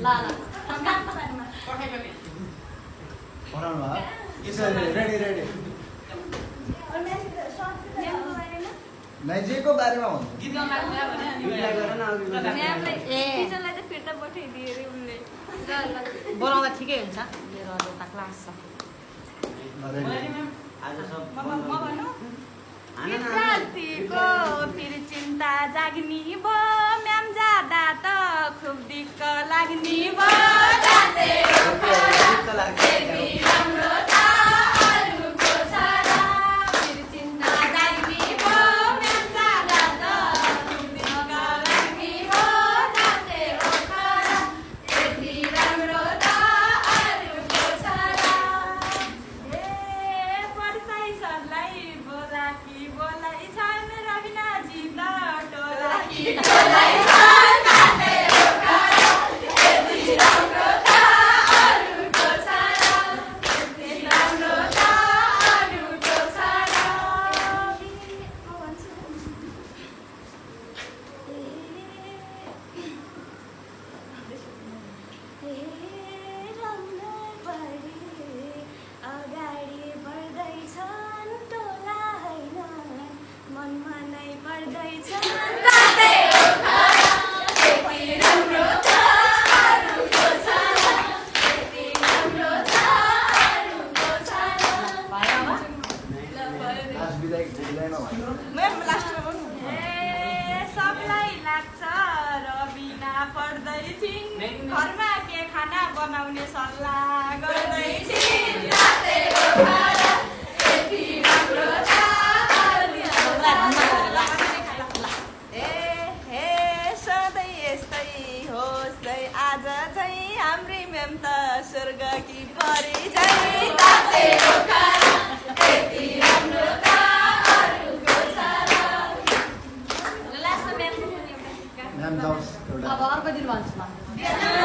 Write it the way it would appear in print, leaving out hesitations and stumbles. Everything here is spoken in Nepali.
ला ला बनाउनु भयो यसरी रेडी रेडी नजिकको बारेमा भन्छु बोलाउँदा ठिकै हुन्छ मेरो एउटा क्लास छ विद्यार्थीको फेरि चिन्ता जाग्ने भो म्याम जाँदा त खुब दिक्क लाग्ने भो राम्रो छ अरूको छोरा फेरि चिन्ता जाग्ने भो म्याम जाँदा त खुब दिक्क लाग्ने भो जाते हो छोरा यति राम्रो छ अरूको छोरा ए पढ्दै सरलाई बोला कि बोलाई छन् रविनाजी त टोला कि टोलाई छन् काटे हो खरा यति राम्रो छ अरूको छोरा यति राम्रो छ अरूको छोरा अगाडि बढ्दैछन् टोला होइन मनमा नै पर्दैछन् काटे हो खरा यति राम्रो छ अरूको छोरा यति राम्रो छ अरूको छोरा लास्ट बिदाई बिदाईमा भन्नु ए सबलाई लाग्छ रबिना पढ्दैछिन् घरमा के खाना बनाउने सल्लाह गर्दैछिन् राते हो खरा यति राम्रो छ ए हे सधैँ यस्तै होस् है आज चाहिँ हाम्री म्याम त स्वर्ग कि परी चाहिँ राते हो खरा यति राम्रो छ अरूको छोरा लास्टमा म्याम म्याम जाओस् एउटा अब अर्को दिन भन्छु म